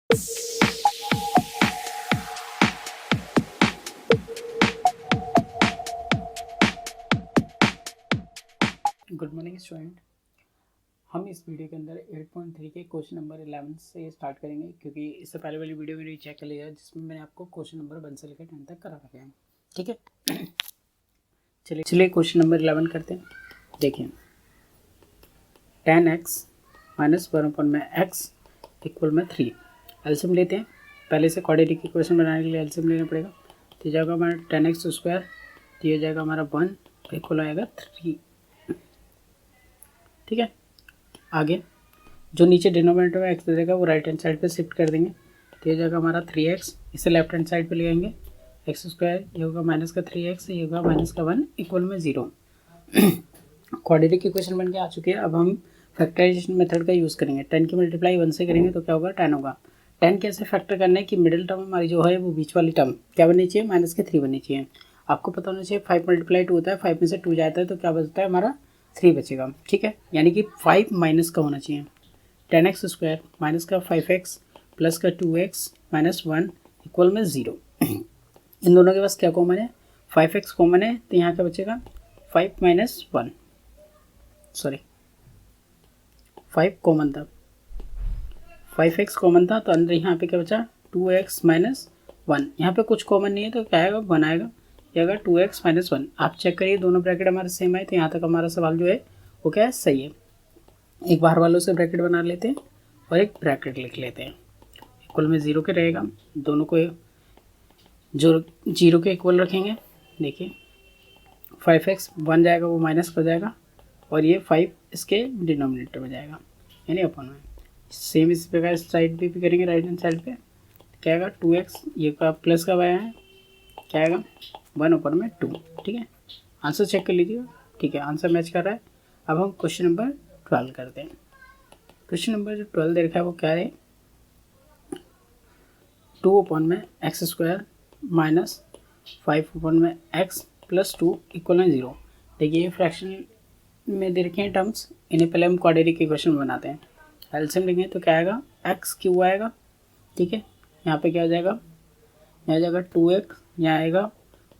Good morning student. हम इस video के अंदर 8.3 के क्वेश्चन नंबर 11 से स्टार्ट करेंगे, क्योंकि इससे पहले वाली वीडियो मैंने चेक कर लिया जिसमें मैंने आपको क्वेश्चन नंबर 1 से लेकर 10 तक करा रखे हैं। ठीक है, चलिए क्वेश्चन नंबर 11 करते हैं। देखिए, 10x माइनस 1/x इक्वल में 3। एलसीएम लेते हैं। पहले से क्वाड्रेटिक इक्वेशन बनाने के लिए एलसीएम लेना पड़ेगा। तो जाएगा हमारा 10x स्क्वायर, तो ये जाएगा हमारा 1 इक्वल आएगा 3। ठीक है, आगे जो नीचे डिनोमिनेटर में एक्स दे देगा वो राइट हैंड साइड पे शिफ्ट कर देंगे। तो ये जाएगा हमारा 3x, इसे लेफ्ट हैंड साइड पे ले आएंगे। एक्स स्क्वायर ये होगा माइनस का 3x, ये होगा माइनस का 1 इक्वल में 0। क्वाड्रेटिक इक्वेशन बन के आ चुकी है। अब हम फैक्टराइजेशन मेथड का यूज़ करेंगे। 10 की मल्टीप्लाई 1 से करेंगे तो क्या होगा, 10 होगा। 10 कैसे फैक्टर करना है कि मिडिल टर्म हमारी जो है वो बीच वाली टर्म क्या बननी चाहिए, माइनस के 3 बननी चाहिए। आपको पता होना चाहिए 5 मल्टीप्लाई 2 होता है, 5 में से 2 जाता है तो क्या बचता है हमारा 3 बचेगा। ठीक है, यानी कि 5 माइनस का होना चाहिए। 10x स्क्वायर माइनस का 5x प्लस का 2x माइनस 1 इक्वल में 0। इन दोनों के पास क्या कॉमन है, 5x कॉमन है, तो यहाँ क्या बचेगा 5 माइनस 1, सॉरी 5 कॉमन था, 5x कॉमन था, तो अंदर यहाँ पे क्या बचा 2x माइनस 1। यहाँ पे कुछ कॉमन नहीं है तो क्या आएगा, 1 आएगा। ये आएगा 2x माइनस 1। आप चेक करिए दोनों ब्रैकेट हमारे सेम है, तो यहाँ तक हमारा सवाल जो है वो क्या है, सही है। एक बाहर वालों से ब्रैकेट बना लेते हैं और एक ब्रैकेट लिख लेते हैं। इक्वल में 0 के रहेगा, दोनों को जो 0 के इक्वल रखेंगे। देखिए 5x 1 जाएगा वो माइनस हो जाएगा, और ये 5 इसके डिनोमिनेटर में जाएगा यानी अपन में। सेम इस प्रकार साइड पे भी करेंगे, राइट हैंड साइड पे क्या आएगा 2x, ये का प्लस का वाया है, क्या आएगा 1 ऊपर में 2। ठीक है, आंसर चेक कर लीजिएगा। ठीक है, आंसर मैच कर रहा है। अब हम क्वेश्चन नंबर 12 करते हैं। क्वेश्चन नंबर जो 12 दे रखा है वो क्या है, 2/x square minus 5/x plus 2 equal 0। देखिए ये फ्रैक्शन में दे रखे हैं टर्म्स, इन्हें पहले हम क्वाड्रेटिक इक्वेशन बनाते हैं। एलसीएम लेंगे तो क्या आएगा, एक्स क्यू आएगा। ठीक है, यहाँ पे क्या हो जाएगा, यहाँ जाएगा 2x, यहाँ आएगा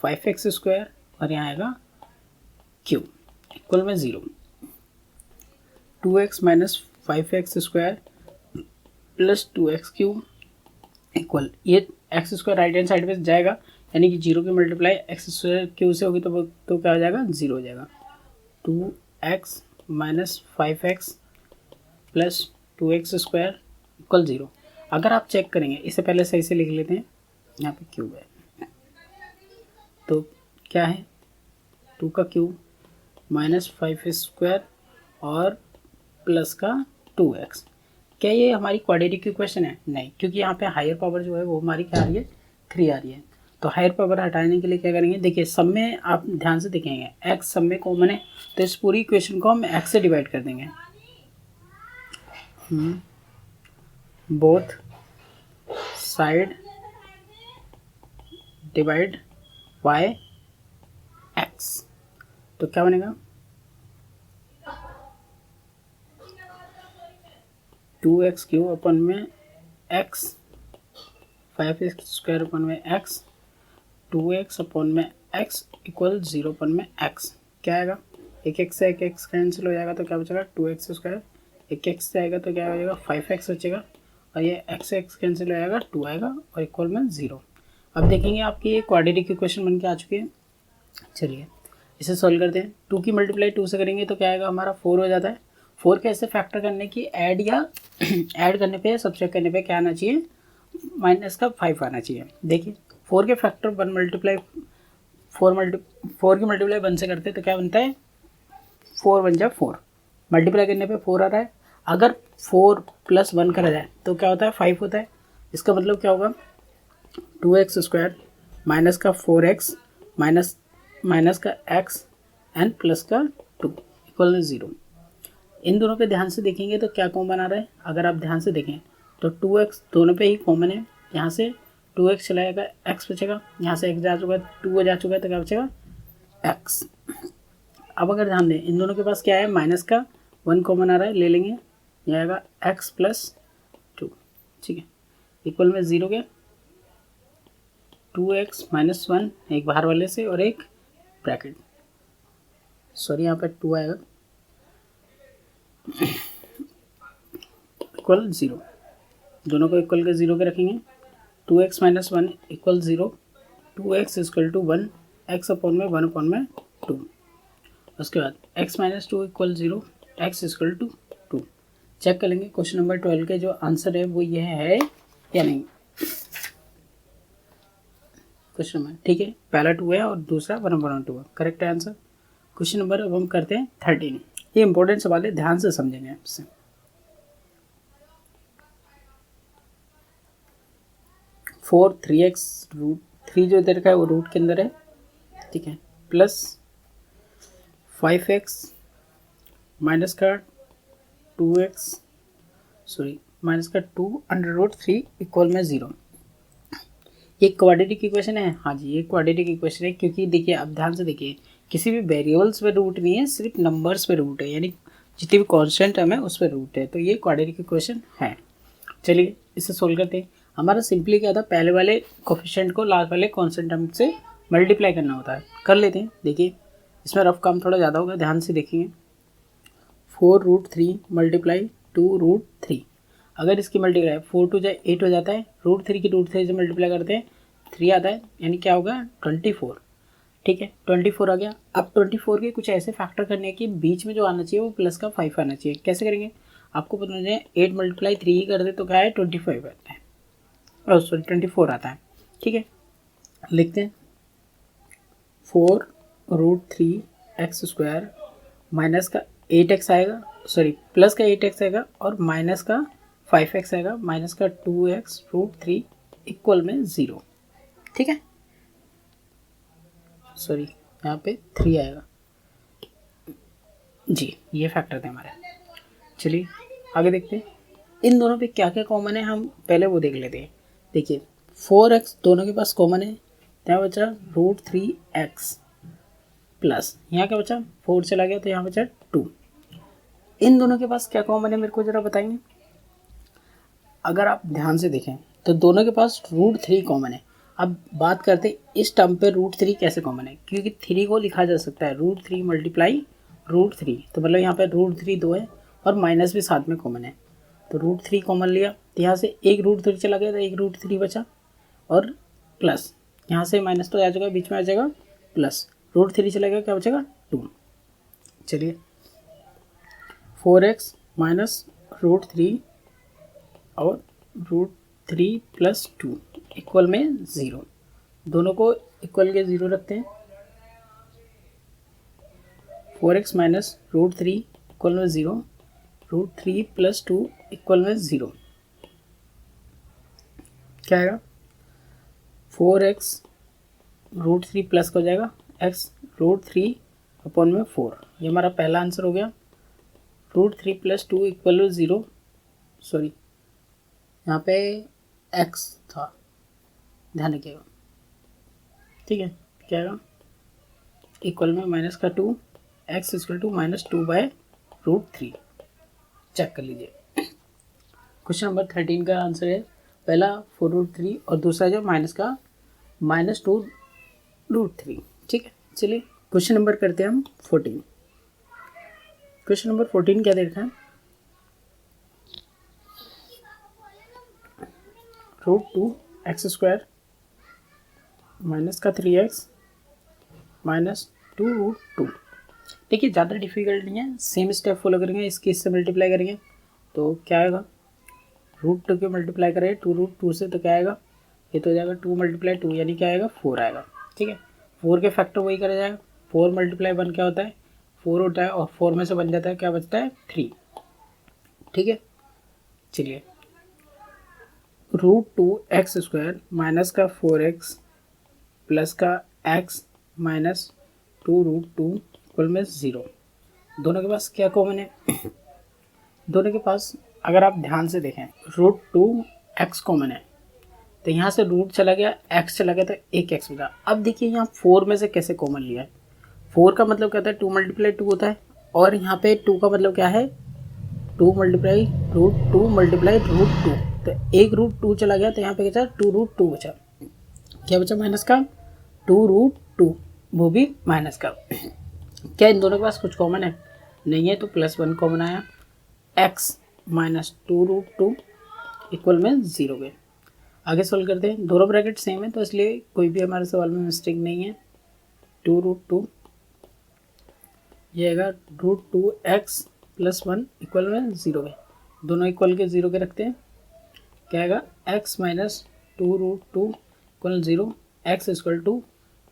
5x स्क्वायर और यहाँ आएगा क्यू इक्वल में 0। 2x minus 5x square plus 2x cube equal, ये x square right hand side पे जाएगा, यानी कि 0 की मल्टीप्लाई एक्स स्क्वायर क्यू से होगी तो क्या हो जाएगा, 0 हो जाएगा। 2x minus 5x plus 2x square equal 0। अगर आप चेक करेंगे, इससे पहले सही से लिख लेते हैं, यहाँ पे क्यूब है तो क्या है 2 का क्यूब माइनस 5 स्क्वायर और प्लस का 2x। क्या ये हमारी क्वाड्रेटिक इक्वेशन है? नहीं, क्योंकि यहाँ पे हायर पावर जो है वो हमारी क्या आ रही है, 3 आ रही है। तो हायर पावर हटाने के लिए क्या करेंगे, देखिए सब में आप ध्यान से देखेंगे x सब में कॉमन है, तो इस पूरी इक्वेशन को हम x से डिवाइड कर देंगे। Both side divide by x, तो क्या बनेगा 2x क्यूब अपन में x, 5x स्क्वायर अपन में x, 2x अपन में x इक्वल 0 अपन में x। क्या आएगा, एक x से एक x कैंसिल हो जाएगा तो क्या बचेगा 2x स्क्वायर, एक x से आएगा तो क्या हो जाएगा 5x बचेगा, और ये x से x कैंसिल हो जाएगा 2 आएगा और इक्वल में 0। अब देखेंगे आपकी ये क्वाड्रेटिक इक्वेशन बन के आ चुकी है। चलिए इसे सॉल्व करते हैं। 2 की मल्टीप्लाई 2 से करेंगे तो क्या आएगा हमारा 4 हो जाता है। 4 कैसे फैक्टर करने की, ऐड या ऐड करने पे या सब्ट्रैक्ट करने पे क्या आना चाहिए, माइनस का 5 आना चाहिए। देखिए 4 के फैक्टर 1 मल्टीप्लाई 4 की मल्टीप्लाई 1 से करते हैं तो क्या बनता है 4 बन जाए 4, मल्टीप्लाई करने पे 4 आ रहा है। अगर 4 प्लस 1 करा जाए तो क्या होता है 5 होता है। इसका मतलब क्या होगा 2x स्क्वायर माइनस का 4x माइनस का x एंड प्लस का 2 इक्वल 0। इन दोनों पे ध्यान से देखेंगे तो क्या कॉमन आ रहा है, अगर आप ध्यान से देखें तो 2x दोनों पे ही कॉमन है। यहाँ से 2x चला जाएगा, x बचेगा, यहाँ से x जा चुका है 2 जा चुका है तो क्या बचेगा x। अब अगर ध्यान दें इन दोनों के पास क्या है, माइनस का 1 कॉमन आ रहा है, ले लेंगे, यह आएगा x प्लस 2। ठीक है, इक्वल में 0 गया, 2x माइनस 1 एक बाहर वाले से और एक ब्रैकेट, सॉरी यहाँ पे 2 आएगा, इक्वल 0, दोनों को इक्वल के 0 के रखेंगे। 2x minus 1 equal 0, 2x equal to 1, x upon में 1 अपॉन में 2। उसके बाद x minus 2 equal 0, x equal to 2। Check कर लेंगे क्वेश्चन नंबर 12 के जो आंसर है वो यह है या नहीं। क्वेश्चन नंबर ठीक है, पहला 2 है और दूसरा 1 अपॉन 2 है, करेक्ट आंसर। क्वेश्चन नंबर अब हम करते हैं 13। ये इंपॉर्टेंट सवाल है, ध्यान से समझेंगे आपसे। 4 3x रूट 3 जो इधर का है वो रूट के अंदर है, ठीक है, प्लस 5x माइनस का 2x सॉरी माइनस का 2 अंडर रूट 3 इक्वल में 0। ये क्वाड्रेटिक इक्वेशन है, हाँ जी ये क्वाड्रेटिक इक्वेशन है, क्योंकि देखिए अब ध्यान से देखिए किसी भी वेरिएबल्स पे रूट नहीं है, सिर्फ नंबर्स पे रूट है, यानी जितनी भी कांस्टेंट टर्म है उस पर रूट है, तो ये क्वाड्रेटिक इक्वेशन है। चलिए इसे सोल्व करते हैं। हमारा सिंपली क्या था, पहले वाले कोफिशिएंट को लास्ट वाले कांस्टेंट टर्म से मल्टीप्लाई करना होता है, कर लेते हैं। देखिए इसमें रफ काम थोड़ा ज़्यादा होगा, ध्यान से देखेंगे। 4 रूट 3 मल्टीप्लाई 2 रूट 3, अगर इसकी मल्टीप्लाई 4 टू जाए 8 हो जाता है, रूट 3 की रूट 3 से मल्टीप्लाई करते हैं 3 आता है, यानी क्या होगा 24, ठीक है 24 आ गया। अब 24 के कुछ ऐसे फैक्टर करने हैं कि बीच में जो आना चाहिए वो प्लस का 5 आना चाहिए। कैसे करेंगे आपको पता है, 8 मल्टीप्लाई 3 ही कर दे तो क्या है 25 आता है, और सॉरी 24 आता है, ठीक है। लिखते हैं 4 रूट 3 एक्स स्क्वायर माइनस का 8x आएगा, सॉरी प्लस का 8x आएगा और माइनस का 5x आएगा, माइनस का 2x रूट 3 इक्वल में 0, ठीक है, सॉरी यहाँ पे 3 आएगा जी, ये फैक्टर थे हमारे। चलिए आगे देखते हैं इन दोनों पे क्या क्या कॉमन है, हम पहले वो देख लेते हैं। देखिए 4x दोनों के पास कॉमन है, तो यहाँ बचा रूट 3x प्लस यहाँ क्या बचा 4 चला गया तो यहाँ बचा 2। इन दोनों के पास क्या कॉमन है मेरे को ज़रा बताएंगे। अगर आप ध्यान से देखें तो दोनों के पास रूट 3 कॉमन है। अब बात करते हैं इस टर्म पे रूट 3 कैसे कॉमन है, क्योंकि 3 को लिखा जा सकता है रूट 3 मल्टीप्लाई रूट 3, तो मतलब यहाँ पे रूट 3 2 है और माइनस भी साथ में कॉमन है, तो रूट 3 कॉमन लिया, तो यहाँ से एक रूट 3 चला गया तो एक रूट 3 बचा, और प्लस यहाँ से माइनस तो आ जाएगा, बीच में आ जाएगा प्लस, रूट 3 चला गया, क्या बचेगा 2। चलिए 4x माइनस रूट 3 और रूट 3 प्लस 2 इक्वल में 0, दोनों को इक्वल के 0 रखते हैं। 4x माइनस रूट 3 इक्वल में 0, रूट 3 प्लस 2 इक्वल में 0, क्या आएगा 4x रूट 3 प्लस का हो जाएगा x रूट 3 अपॉन में 4, ये हमारा पहला आंसर हो गया। Root 3 plus 2 equal to 0, sorry यहाँ पे x था, ध्यान रखिएगा, ठीक है, क्या आएगा इक्वल में माइनस का 2, x equal to minus 2 by root 3। Check कर लीजिए क्वेश्चन नंबर 13 का आंसर है पहला 4 रूट 3 और दूसरा जो माइनस का माइनस 2 रूट 3, ठीक है। चलिए क्वेश्चन नंबर करते हैं हम 14। क्वेश्चन नंबर 14 क्या देखा है, रूट 2 एक्स स्क्वायर माइनस का 3x माइनस 2 रूट 2। देखिए ज़्यादा डिफिकल्ट नहीं है, सेम स्टेप फॉलो करेंगे, इसकी इससे मल्टीप्लाई करेंगे तो क्या आएगा, रूट 2 के मल्टीप्लाई करें 2 रूट 2 से तो क्या आएगा, ये तो हो जाएगा 2 मल्टीप्लाई 2 यानी क्या आएगा 4 आएगा, ठीक है। 4 के फैक्टर वही करा जाएगा, 4 मल्टीप्लाई 1 क्या होता है 4 होता है, और 4 में से बन जाता है क्या बचता है 3, ठीक है। चलिए रूट 2 एक्स स्क्वायर माइनस का 4x प्लस का x माइनस 2 रूट 2 इक्वल में 0, दोनों के पास क्या कॉमन है, दोनों के पास अगर आप ध्यान से देखें रूट 2 एक्स कॉमन है, तो यहाँ से रूट चला गया x चला गया तो एक x बचा। अब देखिए यहाँ 4 में से कैसे कॉमन लिया है, 4 का मतलब क्या होता है 2 मल्टीप्लाई 2 होता है, और यहाँ पे 2 का मतलब क्या है 2 मल्टीप्लाई रूट 2 मल्टीप्लाई रूट 2, तो 1√2 चला गया, तो यहाँ पे क्या बचा, 2√2 बचा। क्या बचा माइनस का, 2√2, वो भी माइनस का। क्या इन दोनों के पास कुछ कॉमन है, नहीं है, तो +1 कॉमन आया। x माइनस 2√2 इक्वल में 0 गए। आगे सोल्व करते हैं, दोनों ब्रैकेट सेम है तो इसलिए कोई भी हमारे सवाल में मिस्टेक नहीं है। 2√2 ये आएगा √2x + 1 इक्वल में 0 गए। दोनों इक्वल के 0 के रखते हैं, क्या आएगा, x minus 2√2 equal 0, x equal to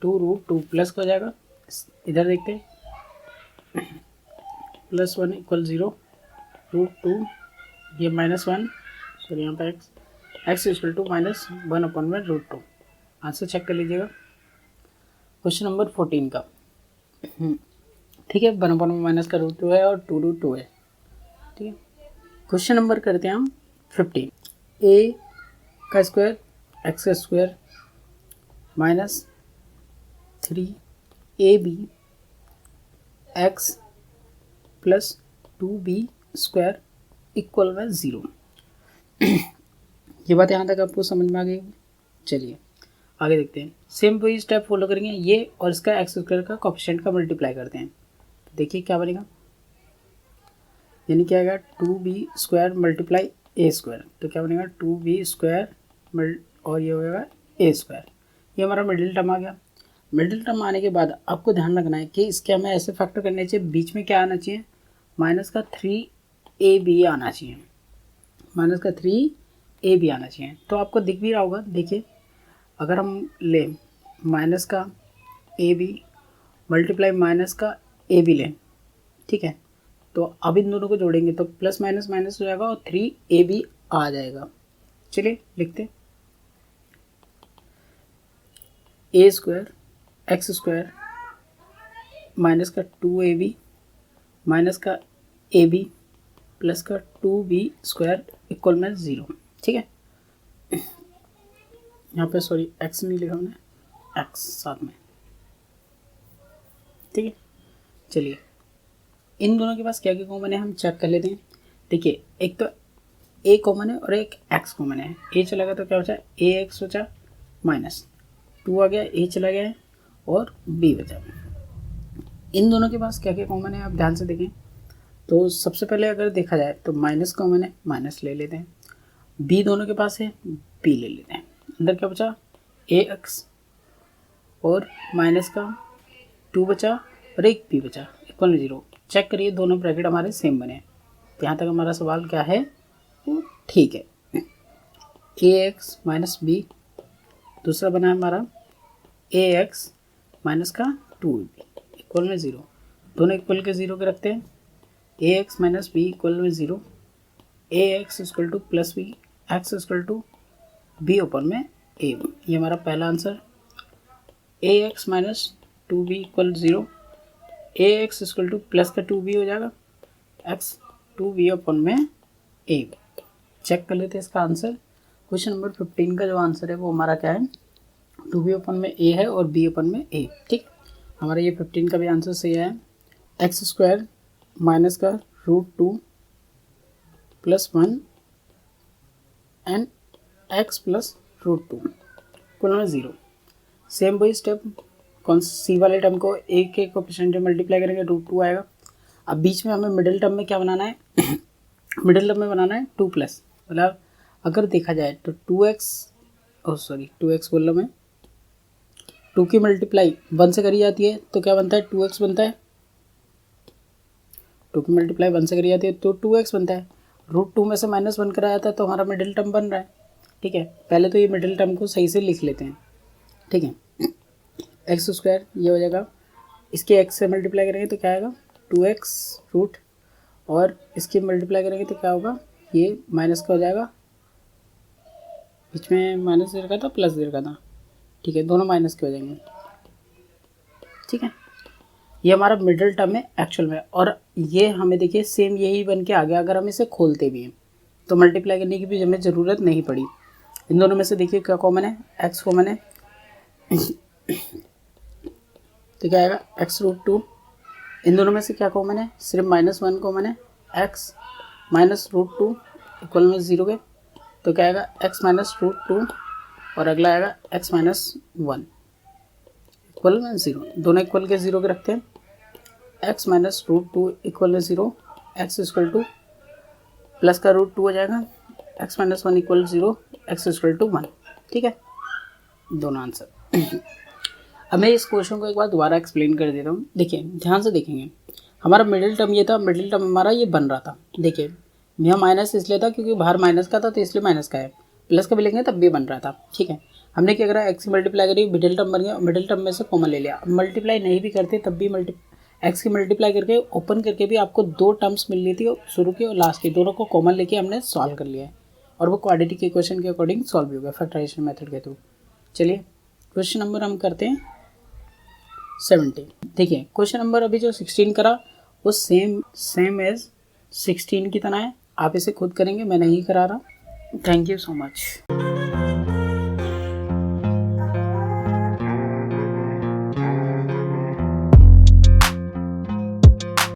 2√2 plus हो जाएगा। इधर देखते हैं, +1 इक्वल 0, √2 ये -1, सॉरी यहाँ पे x equal to -1/√2। Answer check कर लीजिएगा क्वेश्चन नंबर 14 का। ठीक है, 1/में का √2 है और 2√2 है। ठीक है, क्वेश्चन नंबर करते हैं हम 15। a का स्क्वायर x का square minus 3ab x plus 2b square equal में 0। ये बात यहाँ तक आपको समझ में आ गई। चलिए आगे देखते हैं, सेम वही स्टेप फॉलो करेंगे, ये और इसका एक्स स्क्वायर का कोएफिशिएंट का मल्टीप्लाई करते हैं। तो देखिए क्या बनेगा, यानी क्या आएगा, 2b square multiply a square, तो क्या बनेगा 2b स्क्वायर और ये होगा a स्क्वायर। ये हमारा मिडिल टर्म आ गया। मिडिल टर्म आने के बाद आपको ध्यान रखना है कि इसके हमें ऐसे फैक्टर करने चाहिए, बीच में क्या आना चाहिए, माइनस का 3ab आना चाहिए, माइनस का 3ab आना चाहिए। तो आपको दिख भी रहा होगा, देखिए अगर हम लें माइनस का ab मल्टीप्लाई माइनस का ab लें, ठीक है, तो अब इन दोनों को जोड़ेंगे तो प्लस माइनस माइनस हो जाएगा और 3ab आ जाएगा। चलिए लिखते हैं, a square x square minus का 2ab माइनस का ab प्लस का 2b स्क्वायर इक्वल में 0। ठीक है, यहाँ पे सॉरी x नहीं लिखा हमने, x साथ में। ठीक है, चलिए इन दोनों के पास क्या क्या कॉमन है हम चेक कर लेते हैं। देखिए एक तो a कॉमन है और एक x कॉमन है। a चला गया तो क्या बचा, ax बचा, माइनस 2 आ गया, a चला गया है और b बचा। इन दोनों के पास क्या क्या कॉमन है आप ध्यान से देखें। तो सबसे पहले अगर देखा जाए तो माइनस कॉमन है, माइनस ले लेते हैं। b दोनों के पास है, b ले लेते हैं। अंदर क्या बचा, ax और माइनस का 2 बचा और एक b बचा इक्वल 0। चेक करिए दोनों ब्रैकेट हमारे सेम बने। तो यहाँ तक हमारा सवाल क्या है, वो ठीक है। ax माइनस b, दूसरा बना है हमारा ax माइनस का 2b इक्वल में 0। दोनों इक्वल के 0 के रखते हैं, ax माइनस b इक्वल में 0, ax equal to plus b, x equal to b upon में a। ये हमारा पहला answer. ax minus 2b equal 0, ax equal to plus का 2b हो जाएगा, x 2b ओपन में a। चेक कर लेते हैं इसका आंसर। क्वेश्चन नंबर 15 का जो आंसर है वो हमारा क्या है, 2b ओपन में a है और b ओपन में a। ठीक, हमारा ये 15 का भी आंसर सही है। एक्स स्क्वायर माइनस का √2 plus 1 and x plus √2 equal में 0। सेम वही स्टेप, कौन सी वाले टर्म को a के कोएफिशिएंट में मल्टीप्लाई करेंगे, √2 आएगा। अब बीच में हमें मिडिल टर्म में क्या बनाना है मिडिल टर्म में बनाना है 2 प्लस, मतलब अगर देखा जाए तो 2x बोल रहा मैं, 2 की मल्टीप्लाई 1 से करी जाती है तो क्या बनता है, 2x बनता है। 2 की मल्टीप्लाई 1 से करी जाती है तो 2x बनता है। √2 में से -1 करा जाता है तो हमारा मिडिल टर्म बन रहा है। ठीक है, पहले तो ये मिडिल टर्म को सही से लिख लेते हैं। ठीक है, एक्स स्क्वायर ये हो जाएगा, इसके x से मल्टीप्लाई करेंगे तो क्या आएगा, 2x रूट, और इसकी मल्टीप्लाई करेंगे तो क्या होगा, ये माइनस का हो जाएगा, बीच में माइनस दे रखा था प्लस दे रखा था। ठीक है, दोनों माइनस के हो जाएंगे। ठीक है, ये हमारा मिडिल टर्म है एक्चुअल में, और ये हमें देखिए सेम यही बन के आ गया। अगर हम इसे खोलते भी हैं तो मल्टीप्लाई करने की भी हमें ज़रूरत नहीं पड़ी। इन दोनों में से देखिए क्या कॉमन है, x कॉमन है तो क्या आएगा, x√2। इन दोनों में से क्या कॉमन है, सिर्फ -1 कॉमन है, x माइनस √2 इक्वल में 0 के। तो क्या आएगा x माइनस रूट 2 और अगला आएगा x माइनस 1 इक्वल 0। दोनों इक्वल के 0 के रखते हैं, x minus root 2 equal 0, x equal to plus का रूट 2 हो जाएगा, x minus 1 equal 0, x equal to 1। ठीक है, दोनों आंसर। अब मैं इस क्वेश्चन को एक बार दोबारा एक्सप्लेन कर देता हूँ। देखिए ध्यान से देखेंगे, हमारा मिडिल टर्म ये था, मिडिल टर्म हमारा ये बन रहा था। देखिए यहाँ माइनस इसलिए था क्योंकि बाहर माइनस का था तो इसलिए माइनस का है, प्लस का भी लेंगे तब भी बन रहा था। ठीक है, हमने क्या करा, एक्स मल्टीप्लाई करी, मिडिल टर्म बन गया, मिडिल टर्म में से कॉमन ले लिया। मल्टीप्लाई नहीं भी करते तब भी एक्स की मल्टीप्लाई करके ओपन करके भी आपको 2 टर्म्स मिल रही थी, शुरू की और लास्ट की, दोनों को कॉमन लेके हमने सॉल्व कर लिया है और वो क्वाड्रेटिक इक्वेशन के अकॉर्डिंग सॉल्व भी होगा फैक्टराइजेशन मेथड के थ्रू। चलिए क्वेश्चन नंबर हम करते हैं 17। देखिए क्वेश्चन नंबर अभी जो 16 करा वो सेम एज 16 की तरह है, आप इसे खुद करेंगे, मैं नहीं करा रहा। Thank you so much.